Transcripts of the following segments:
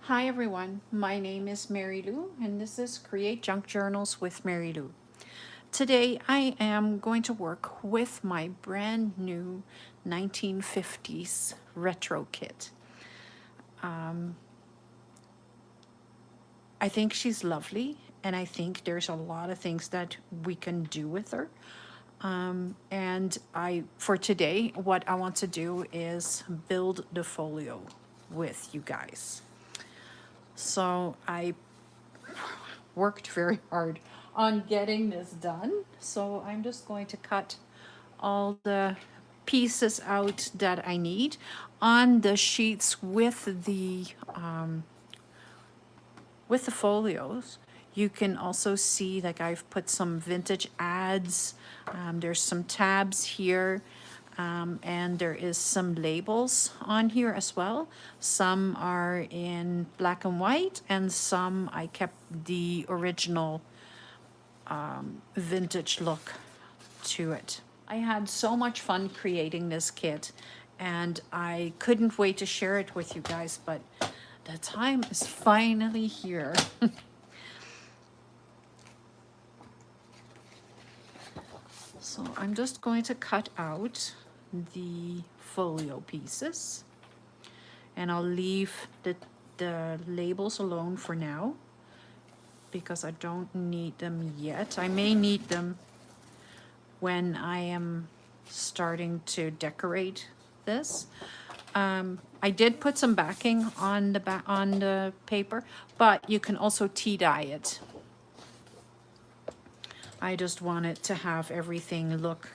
Hi everyone, my name is Mary Lou and this is Create Junk Journals with Mary Lou. Today I am going to work with my brand new 1950s retro kit. I think she's lovely and I think there's a lot of things that we can do with her. For today, what I want to do is build the folio with you guys. So I worked very hard on getting this done. So I'm just going to cut all the pieces out that I need on the sheets with the folios. You can also see like I've put some vintage ads. There's some tabs here. And there is some labels on here as well. Some are in black and white and some I kept the original vintage look to it. I had so much fun creating this kit and I couldn't wait to share it with you guys, but the time is finally here. So I'm just going to cut out the folio pieces and I'll leave the labels alone for now because I don't need them yet. I may need them when I am starting to decorate this. I did put some backing on the paper, but you can also tea dye it. I just wanted to have everything look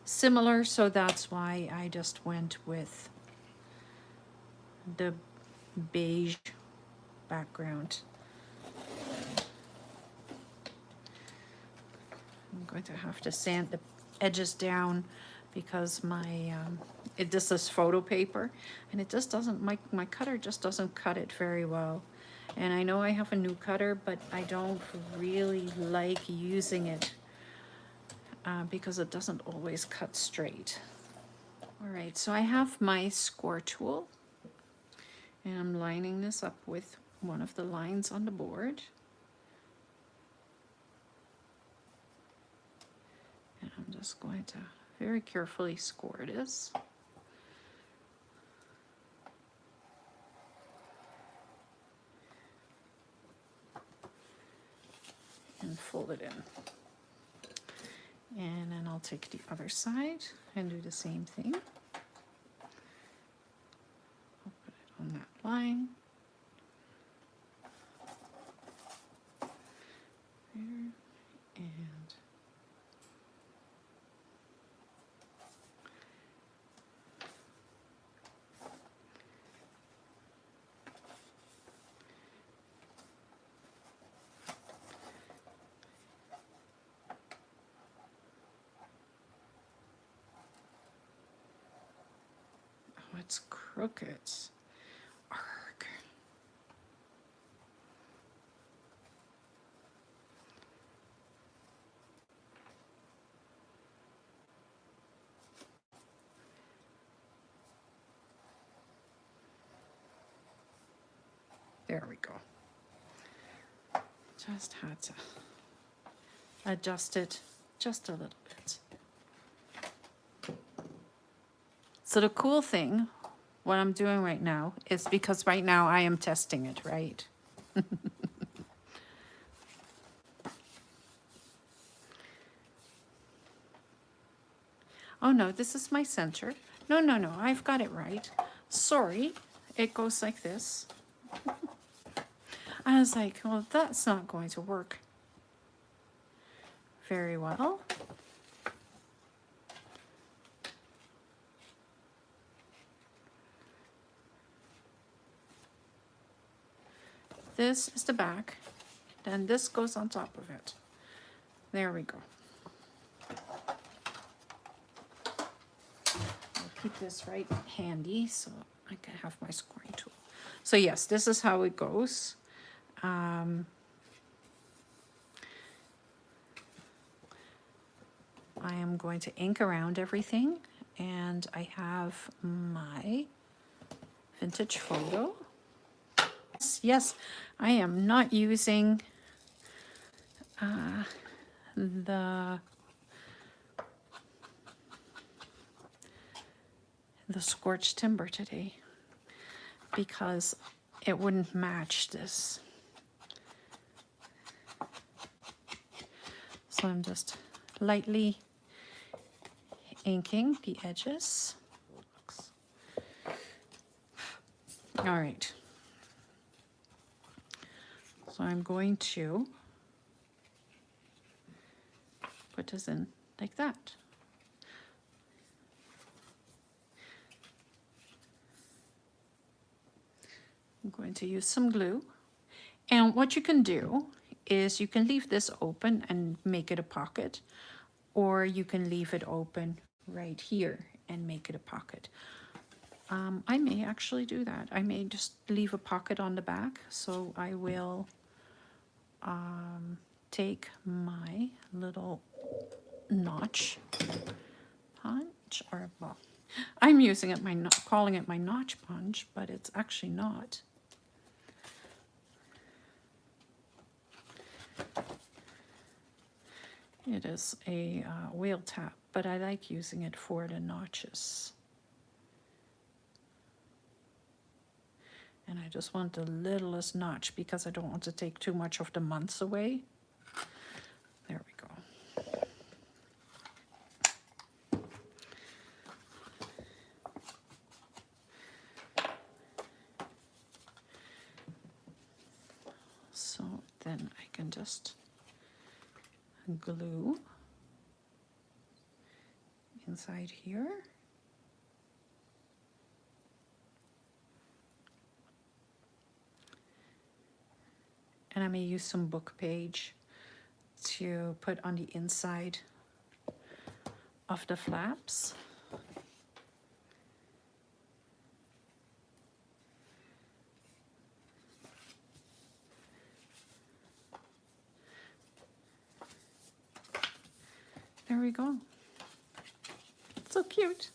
similar, so that's why I just went with the beige background. I'm going to have to sand the edges down because this is photo paper and it just doesn't, my cutter just doesn't cut it very well. And I know I have a new cutter, but I don't really like using it because it doesn't always cut straight. All right, so I have my score tool and I'm lining this up with one of the lines on the board. And I'm just going to very carefully score this. And fold it in. And then I'll take the other side and do the same thing. I'll put it on that line. There. And oh, it's crooked. Arg. There we go. Just had to adjust it just a little bit. So the cool thing, what I'm doing right now, is because right now I am testing it, right? Oh no, this is my center. No, I've got it right. Sorry, it goes like this. I was like, well, that's not going to work very well. This is the back, then this goes on top of it. There we go. I'll keep this right handy so I can have my scoring tool. So yes, this is how it goes. I am going to ink around everything and I have my vintage photo. Yes, I am not using the scorched timber today because it wouldn't match this. So I'm just lightly inking the edges. All right. So I'm going to put this in like that. I'm going to use some glue. And what you can do is you can leave this open and make it a pocket, or you can leave it open right here and make it a pocket. I may actually do that. I may just leave a pocket on the back. So I will take my little notch punch, or well, I'm using it calling it my notch punch, but it's actually not. It is a wheel tap, but I like using it for the notches. And I just want the littlest notch because I don't want to take too much of the months away. There we go. So then I can just glue inside here. And I may use some book page to put on the inside of the flaps. There we go. So cute.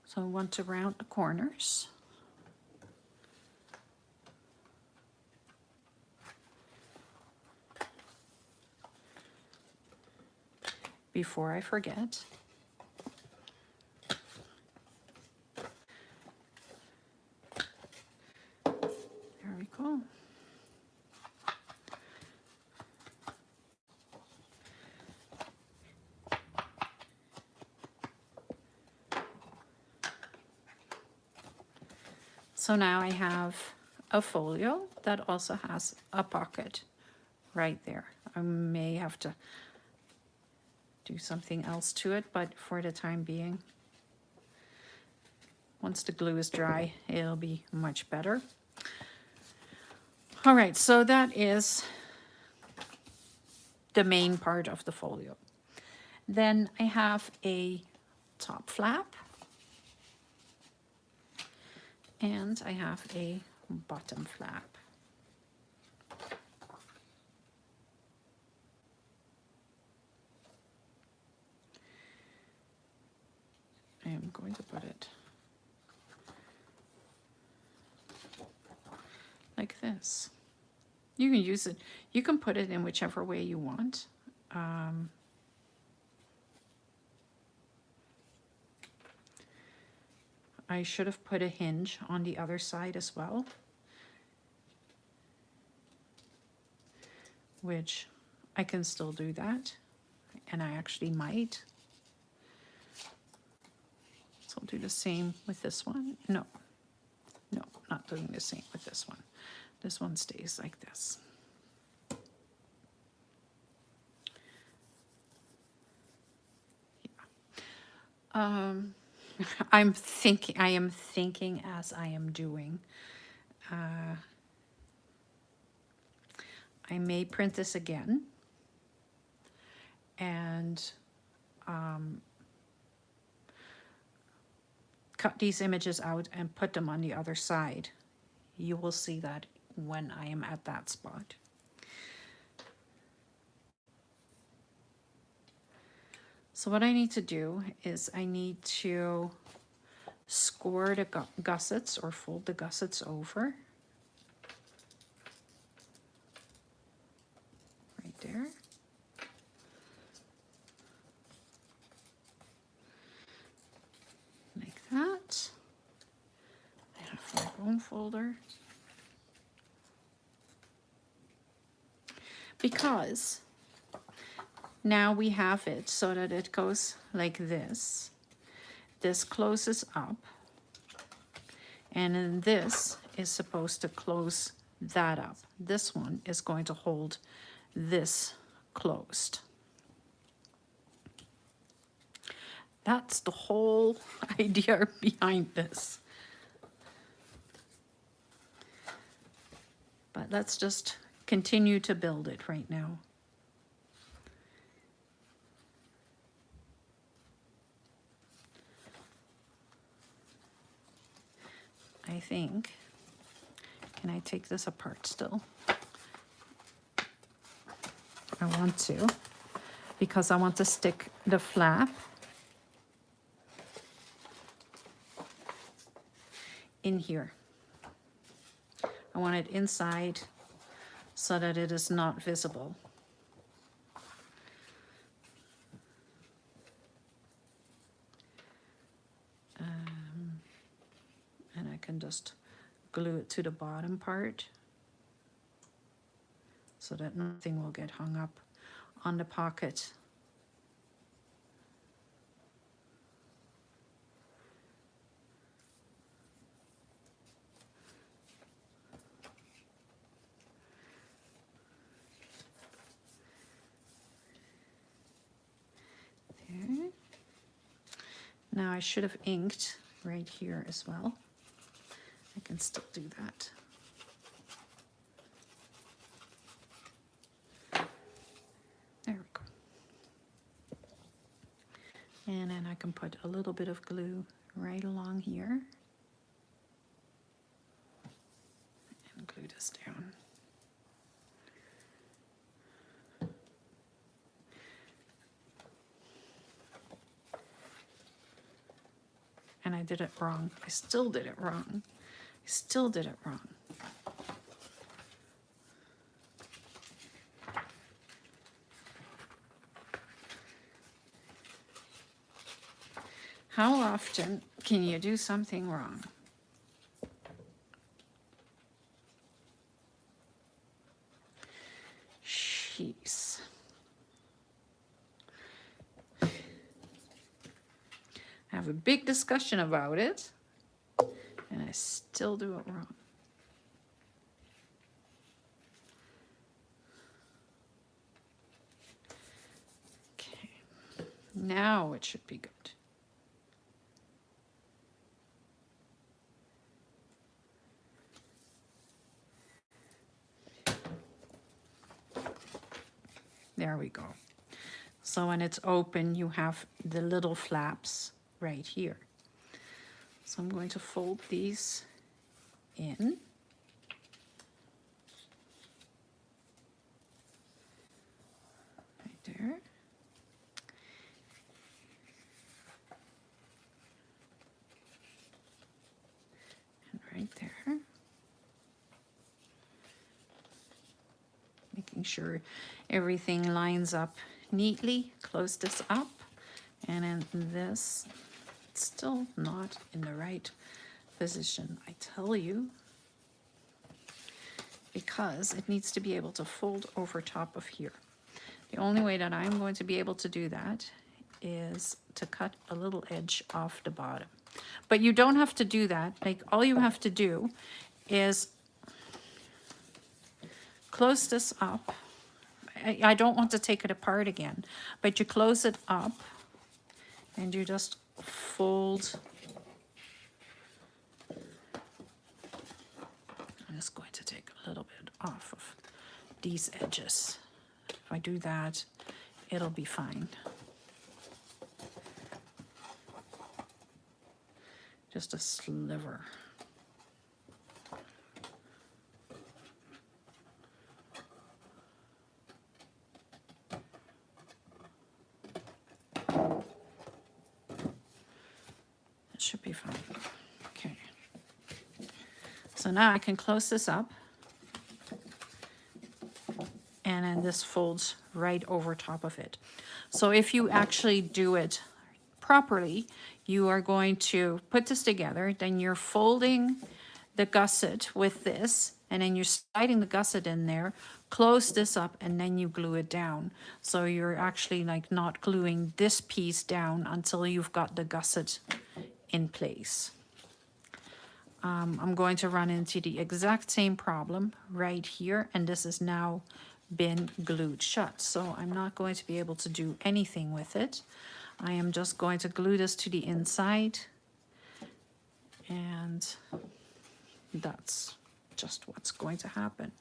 So I want to round the corners. Before I forget. There we go. So now I have a folio that also has a pocket right there. I may have to do something else to it, but for the time being, once the glue is dry, it'll be much better. All right, so that is the main part of the folio. Then I have a top flap and I have a bottom flap. I am going to put it like this. You can use it, you can put it in whichever way you want. I should have put a hinge on the other side as well, which I can still do that, and I actually might. So I'll do the same with this one. No, not doing the same with this one. This one stays like this. Yeah. I am thinking as I am doing. I may print this again and cut these images out and put them on the other side. You will see that when I am at that spot. So what I need to do is I need to score the gussets or fold the gussets over. Right there. Like that. I have my bone folder. Because now we have it so that it goes like this. This closes up. And then this is supposed to close that up. This one is going to hold this closed. That's the whole idea behind this. But let's just continue to build it right now. I think, can I take this apart still? I want to, because I want to stick the flap in here. I want it inside so that it is not visible. And I can just glue it to the bottom part so that nothing will get hung up on the pocket. There. Now I should have inked right here as well. I can still do that. There we go. And then I can put a little bit of glue right along here. And glue this down. And I did it wrong. I still did it wrong. I still did it wrong. How often can you do something wrong? Jeez. I have a big discussion about it, and I still do it wrong. Okay, now it should be good. There we go. So when it's open, you have the little flaps right here. So I'm going to fold these in. Right there. And right there. Making sure everything lines up neatly. Close this up. And then this, it's still not in the right position, I tell you, because it needs to be able to fold over top of here. The only way that I'm going to be able to do that is to cut a little edge off the bottom. But you don't have to do that. Like, all you have to do is close this up. I don't want to take it apart again, but you close it up and you just fold. I'm just going to take a little bit off of these edges. If I do that, it'll be fine. Just a sliver. Should be fine. So now I can close this up, and then this folds right over top of it. So if you actually do it properly, you are going to put this together, then you're folding the gusset with this, and then you're sliding the gusset in there, close this up, and then you glue it down. So you're actually like not gluing this piece down until you've got the gusset in place. I'm going to run into the exact same problem right here, and this has now been glued shut. So I'm not going to be able to do anything with it. I am just going to glue this to the inside, and that's just what's going to happen.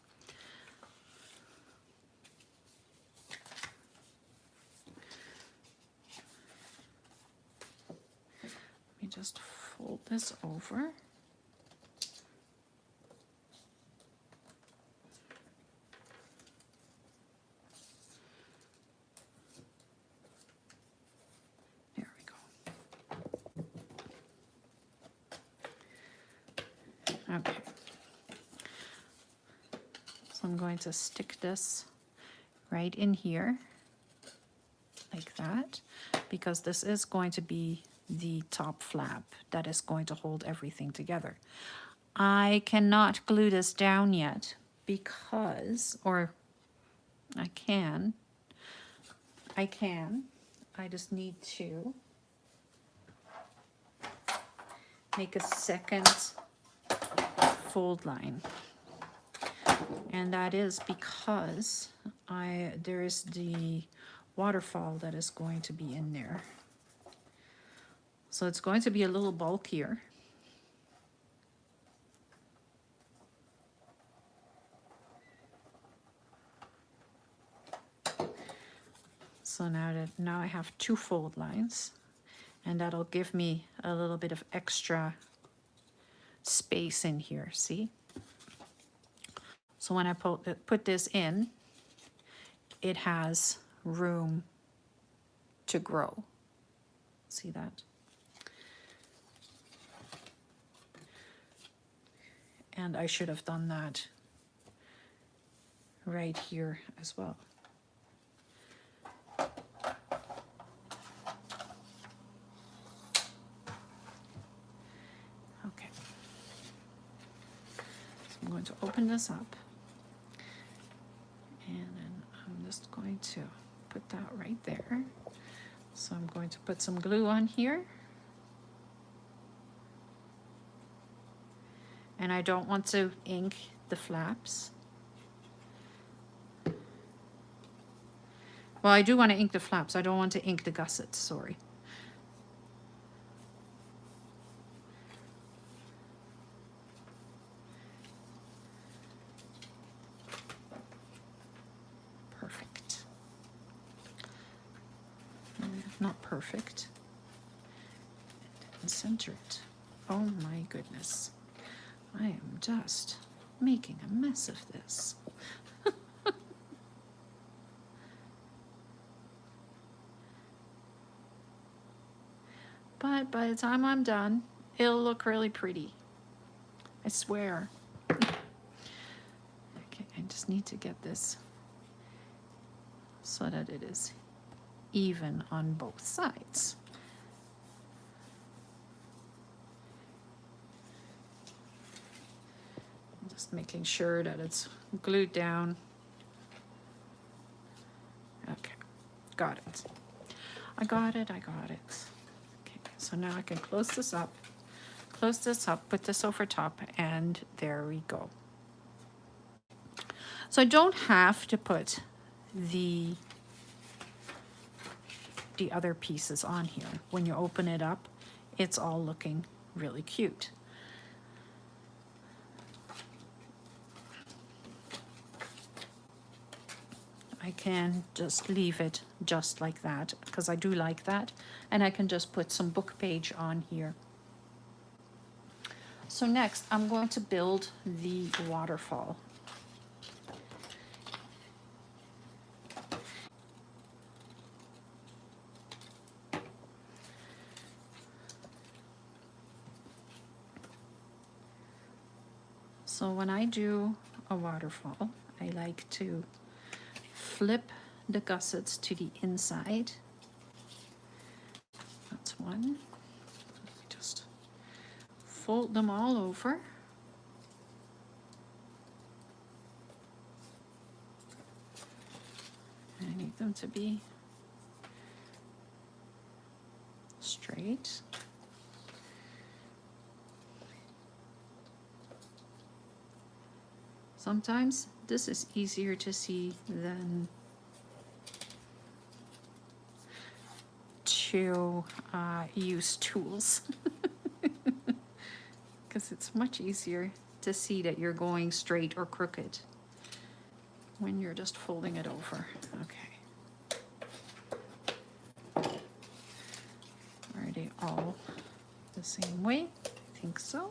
Let me just fold this over. There we go. Okay. So I'm going to stick this right in here like that, because this is going to be the top flap that is going to hold everything together. I cannot glue this down yet because, or I can, I just need to make a second fold line. And that is because there is the waterfall that is going to be in there. So it's going to be a little bulkier. So now I have 2 fold lines, and that'll give me a little bit of extra space in here, see? So when I put this in, it has room to grow. See that? And I should have done that right here as well. Okay. So I'm going to open this up, and then I'm just going to put that right there. So I'm going to put some glue on here. And I don't want to ink the flaps. Well, I do want to ink the flaps. I don't want to ink the gussets, sorry. Perfect. Not perfect. And center it. Oh my goodness. I am just making a mess of this. But by the time I'm done, it'll look really pretty. I swear. Okay, I just need to get this so that it is even on both sides. Just making sure that it's glued down. Okay, got it. I got it. Okay, so now I can close this up, put this over top, and there we go. So I don't have to put the other pieces on here. When you open it up, it's all looking really cute. I can just leave it just like that because I do like that, and I can just put some book page on here. So next I'm going to build the waterfall. So when I do a waterfall, I like to flip the gussets to the inside. That's one. Just fold them all over. I need them to be straight. Sometimes this is easier to see than to use tools because it's much easier to see that you're going straight or crooked when you're just folding it over. Okay. Are they all the same way? I think so.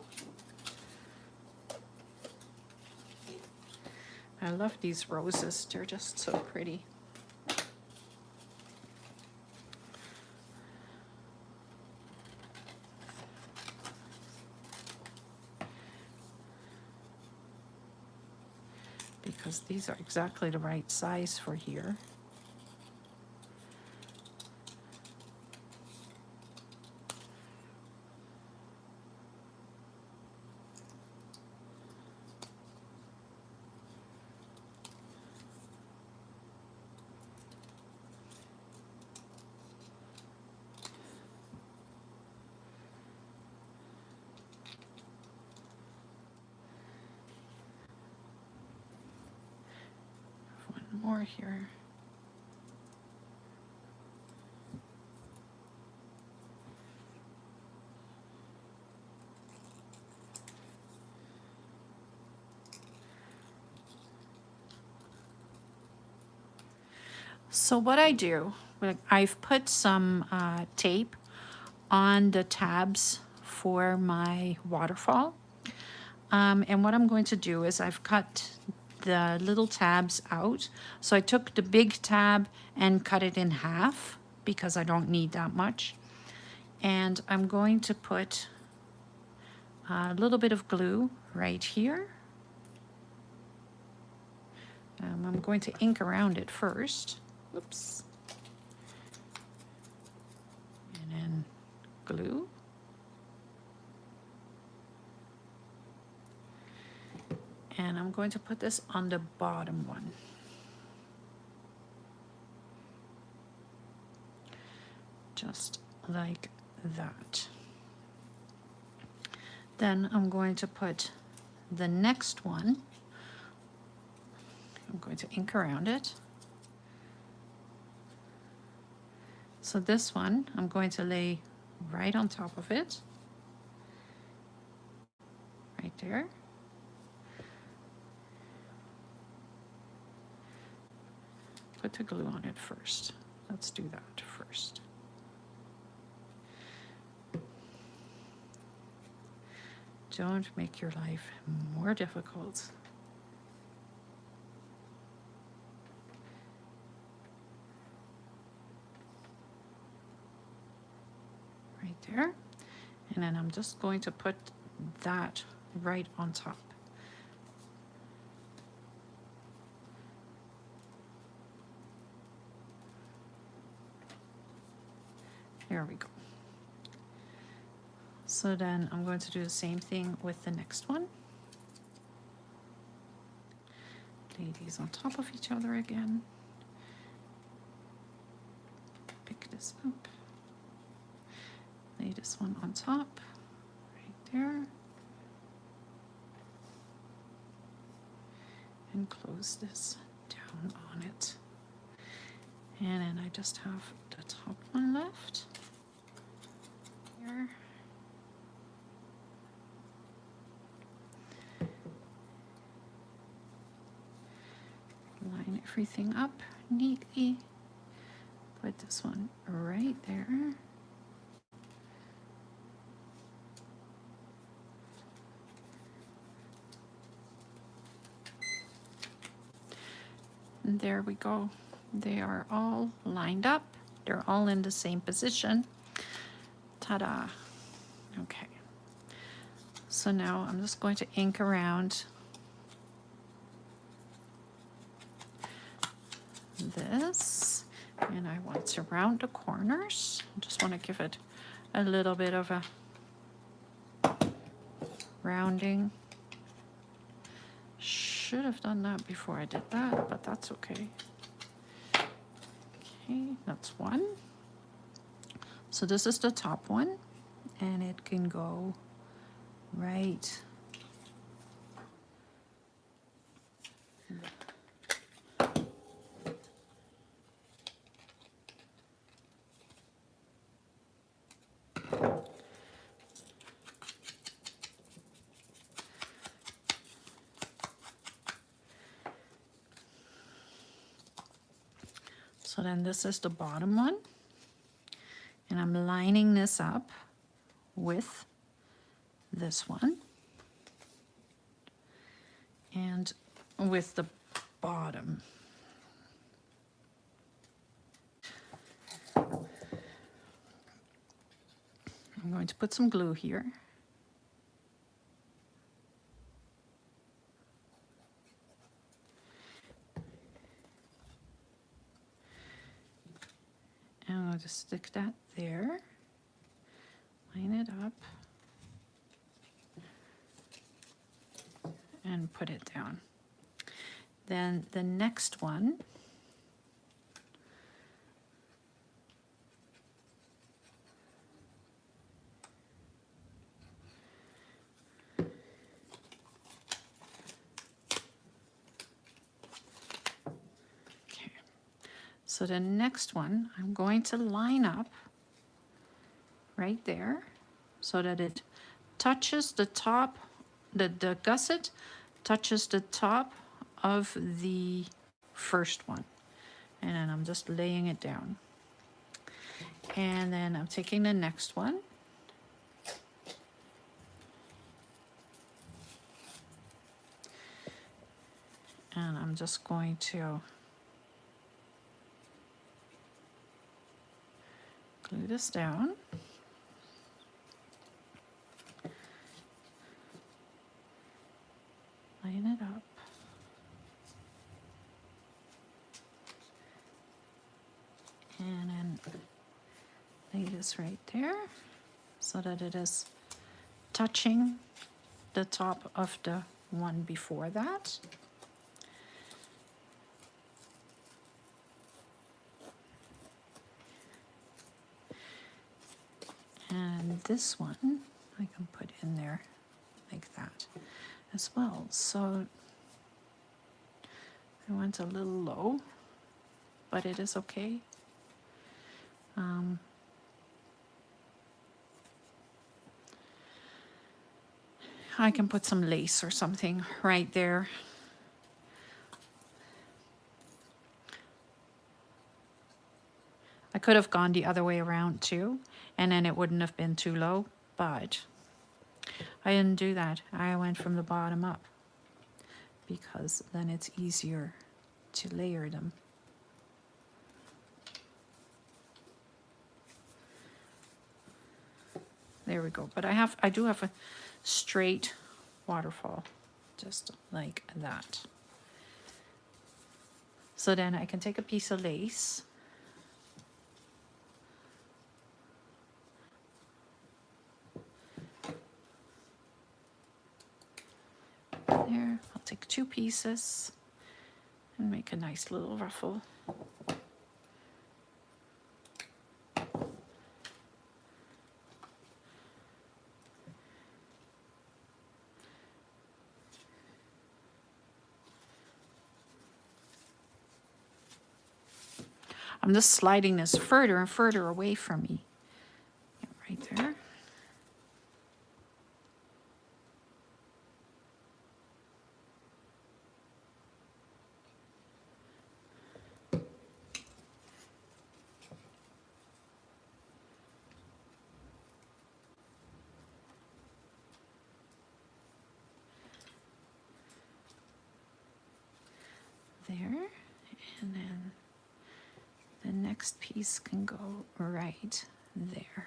I love these roses. They're just so pretty. Because these are exactly the right size for here. One more here. So what I do, I've put some tape on the tabs for my waterfall. And what I'm going to do is I've cut the little tabs out. So I took the big tab and cut it in half because I don't need that much. And I'm going to put a little bit of glue right here. I'm going to ink around it first. Whoops. And then glue. And I'm going to put this on the bottom one. Just like that. Then I'm going to put the next one. I'm going to ink around it. So this one, I'm going to lay right on top of it. Right there. Put the glue on it first. Let's do that first. Don't make your life more difficult. Right there. And then I'm just going to put that right on top. There we go. So then I'm going to do the same thing with the next one. Lay these on top of each other again. Pick this up. Lay this one on top, right there. And close this down on it. And then I just have the top one left. Here. Line everything up neatly. Put this one right there. And there we go. They are all lined up. They're all in the same position. Ta-da. Okay. So now I'm just going to ink around this, and I want to round the corners. I just want to give it a little bit of a rounding. Should have done that before I did that, but that's okay. Okay, that's one. So this is the top one, and it can go right so then this is the bottom one, and I'm lining this up with this one and with the bottom. I'm going to put some glue here. And I'll just stick that there, line it up, and put it down. Then the next one, so the next one, I'm going to line up right there so that it touches the top, the gusset touches the top of the first one. And then I'm just laying it down. And then I'm taking the next one. And I'm just going to glue this down. Line it up. And then lay this right there so that it is touching the top of the one before that. And this one I can put in there like that as well. So I went a little low, but it is okay. I can put some lace or something right there. I could have gone the other way around too, and then it wouldn't have been too low, but I didn't do that. I went from the bottom up because then it's easier to layer them. There we go. But I do have a straight waterfall, just like that. So then I can take a piece of lace, there, I'll take 2 pieces and make a nice little ruffle. I'm just sliding this further and further away from me. Right there. There, and then the next piece can go right there.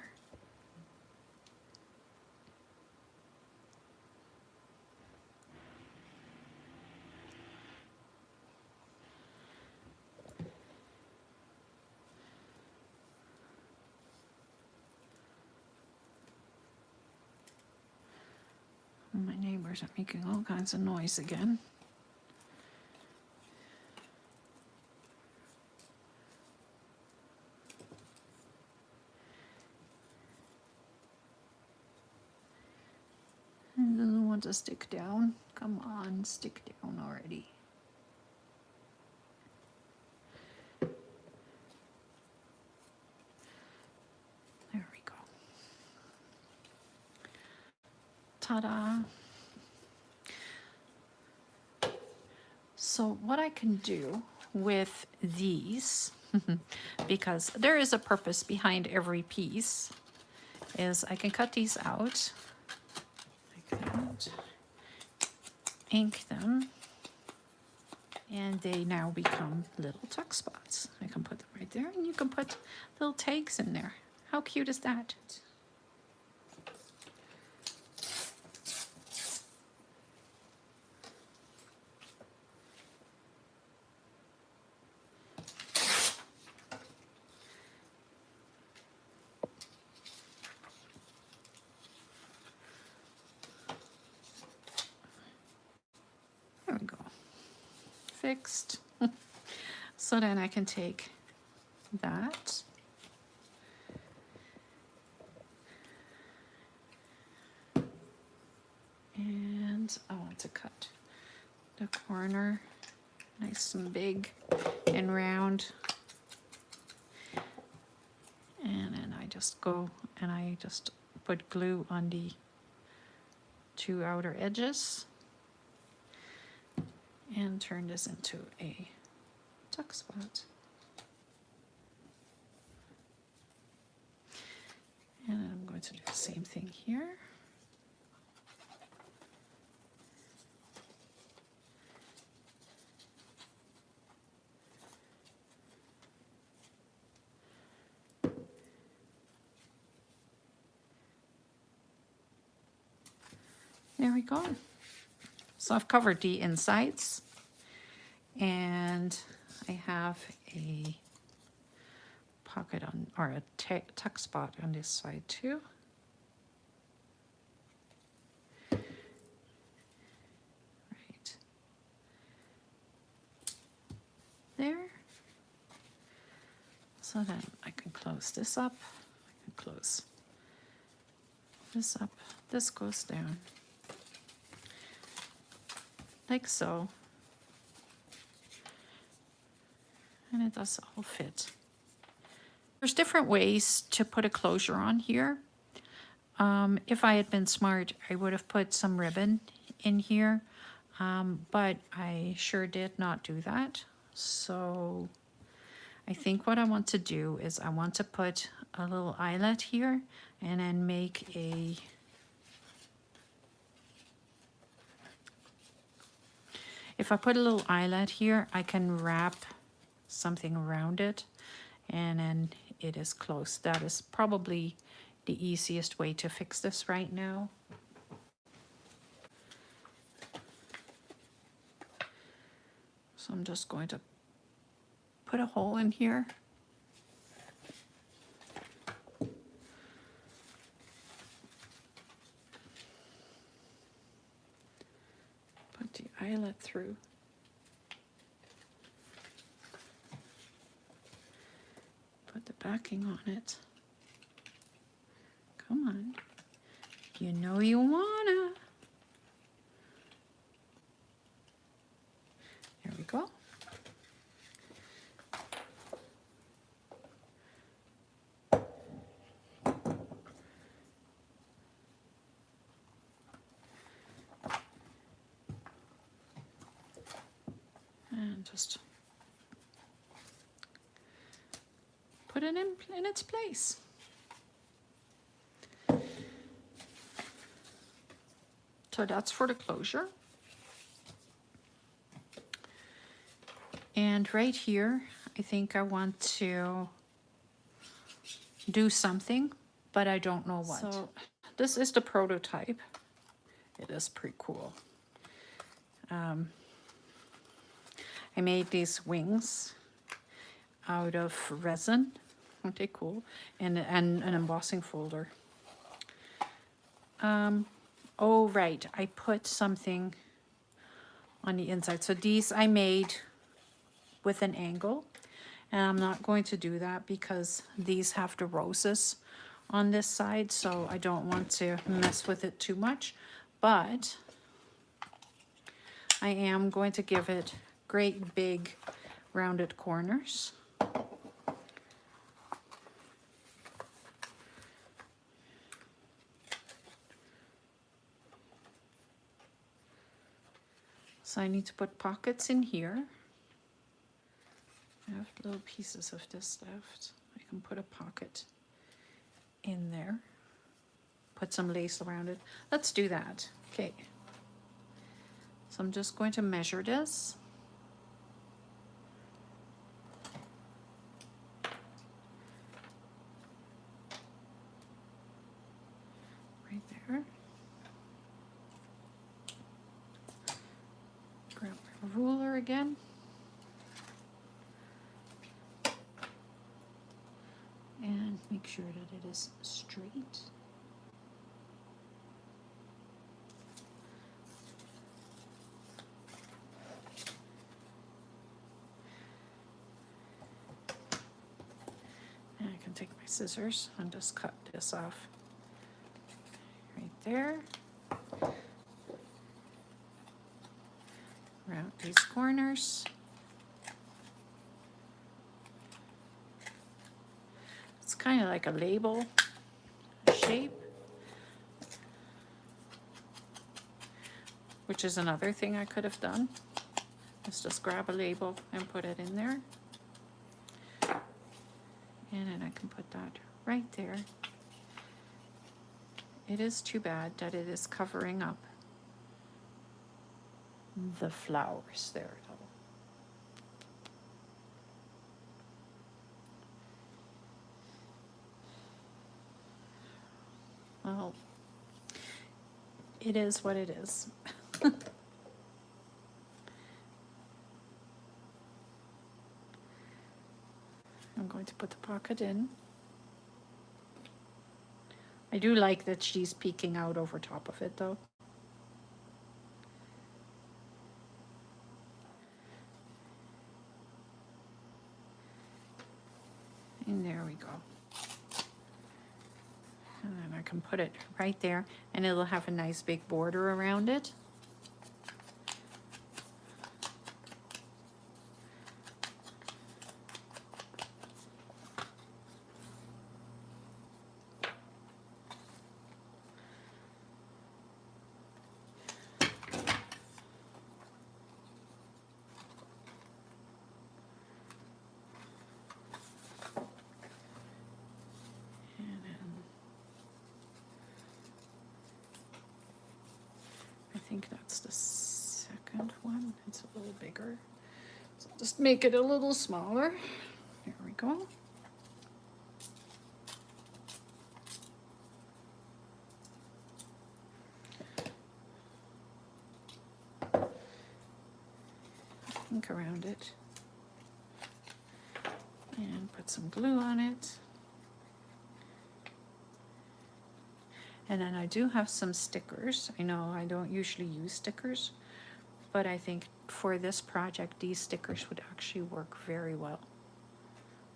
fingers are making all kinds of noise again. It doesn't want to stick down. Come on, stick down already. There we go. Ta-da. So what I can do with these, because there is a purpose behind every piece, is I can cut these out like that, ink them, and they now become little tuck spots. I can put them right there, and you can put little tags in there. How cute is that? There we go. Fixed. So then I can take that and I want to cut the corner nice and big and round, and then I just go and I just put glue on the two outer edges and turn this into a tuck spot. And I'm going to do the same thing here. There we go. So I've covered the insides, and I have a pocket on, or a tuck spot on this side too. Right there. So then I can close this up. I can close this up. This goes down like so. And it does all fit. There's different ways to put a closure on here. If I had been smart, I would have put some ribbon in here, but I sure did not do that. So I think what I want to do is I want to put a little eyelet here and then make a if I put a little eyelet here, I can wrap something around it and then it is closed. That is probably the easiest way to fix this right now. So I'm just going to put a hole in here. Put the eyelet through. Put the backing on it. Come on. You know you wanna. There we go. And just put it in its place. So that's for the closure. And right here, I think I want to do something, but I don't know what. So this is the prototype. It is pretty cool. I made these wings out of resin. Aren't they cool? And an embossing folder. Oh, right, I put something on the inside. So these I made with an angle, and I'm not going to do that because these have the roses on this side, so I don't want to mess with it too much. But I am going to give it great big rounded corners. So I need to put pockets in here. I have little pieces of this left. I can put a pocket in there. Put some lace around it. Let's do that. Okay. So I'm just going to measure this. Right there. Grab my ruler again. And make sure that it is straight. And I can take my scissors and just cut this off right there. Around these corners. It's kind of like a label shape, which is another thing I could have done. Let's just grab a label and put it in there. And then I can put that right there. It is too bad that it is covering up the flowers there though. Well, it is what it is. I'm going to put the pocket in. I do like that she's peeking out over top of it though. And there we go. And then I can put it right there and it'll have a nice big border around it. I think that's the second one. It's a little bigger. So just make it a little smaller. There we go. Ink around it. And put some glue on it. And then I do have some stickers. I know I don't usually use stickers, but I think for this project, these stickers would actually work very well,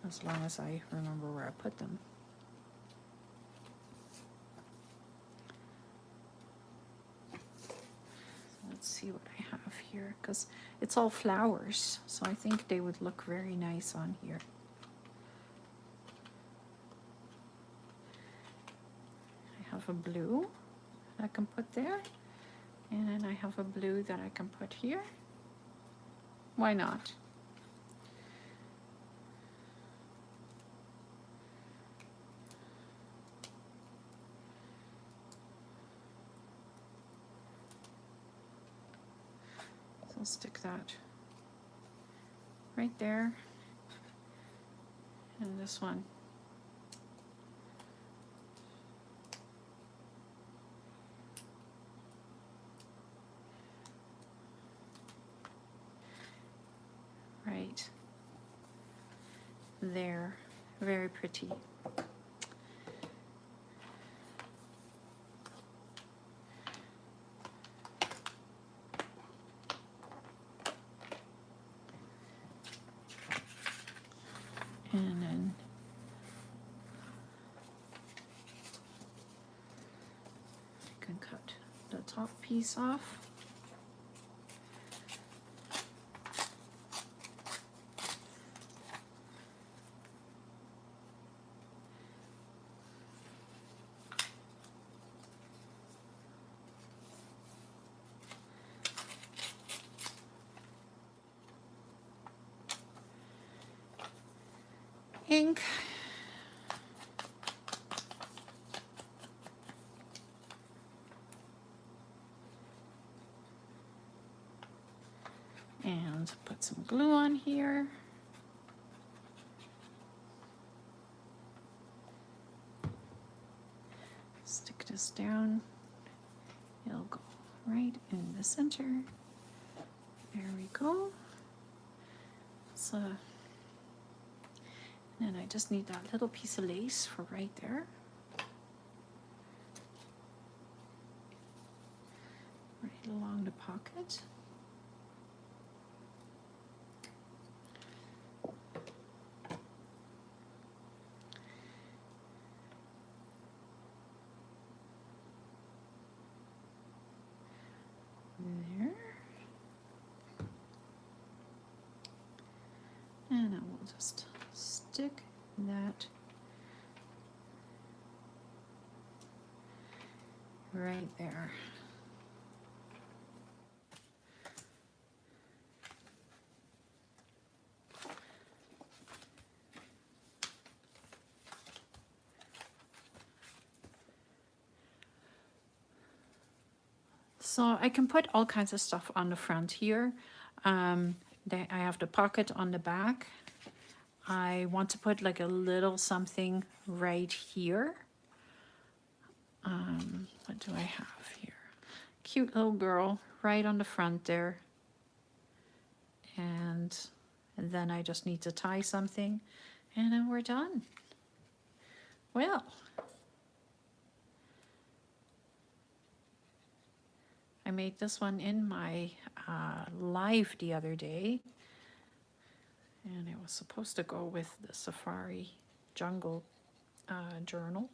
as long as I remember where I put them. So let's see what I have here, because it's all flowers, so I think they would look very nice on here. A blue I can put there, and then I have a blue that I can put here. Why not? So I'll stick that right there, and this one right there. Very pretty. And then I can cut the top piece off. Ink. And put some glue on here. Stick this down. It'll go right in the center. There we go. So then I just need that little piece of lace for right there. Right along the pocket. There. And I will just stick that right there. So I can put all kinds of stuff on the front here. I have the pocket on the back. I want to put like a little something right here. What do I have here? Cute little girl right on the front there. And then I just need to tie something and then we're done. Well, I made this one in my live the other day, and it was supposed to go with the Safari Jungle journal,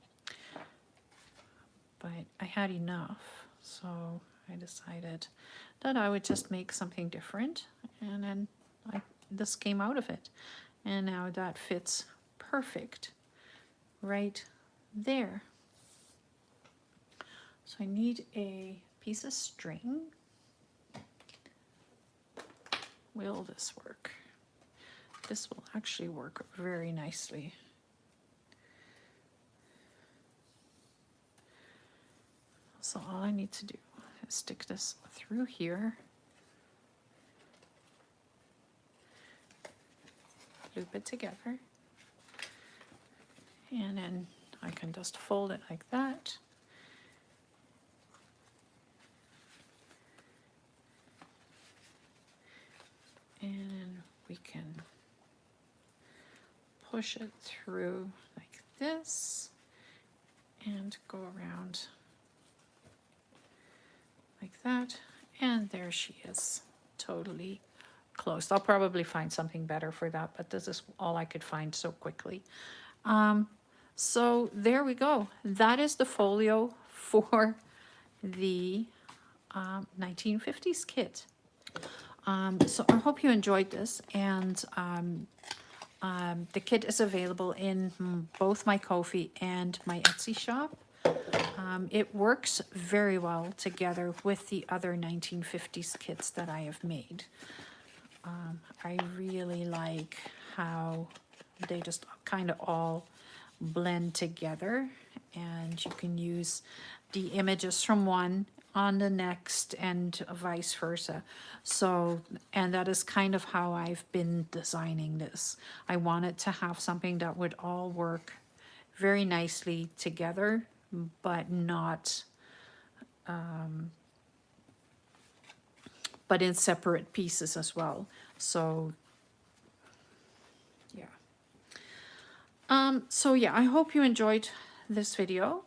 but I had enough, so I decided that I would just make something different, and then this came out of it, and now that fits perfect right there. So I need a piece of string. Will this work? This will actually work very nicely. So all I need to do is stick this through here, loop it together, and then I can just fold it like that. And we can push it through like this and go around like that. And there she is, totally closed. I'll probably find something better for that, but this is all I could find so quickly. So there we go. That is the folio for the 1950s kit. So I hope you enjoyed this, and the kit is available in both my Ko-fi and my Etsy shop. It works very well together with the other 1950s kits that I have made. I really like how they just kind of all blend together, and you can use the images from one on the next and vice versa. So, and that is kind of how I've been designing this. I wanted to have something that would all work very nicely together, but not, but in separate pieces as well. So, yeah. So yeah, I hope you enjoyed this video.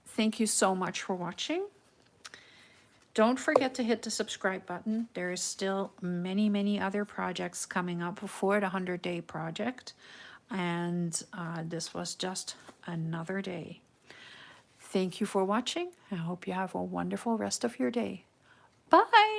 Thank you so much for watching. don't forget to hit the subscribe button. There is still many, many other projects coming up for the 100-day project. And this was just another day. Thank you for watching. I hope you have a wonderful rest of your day. Bye.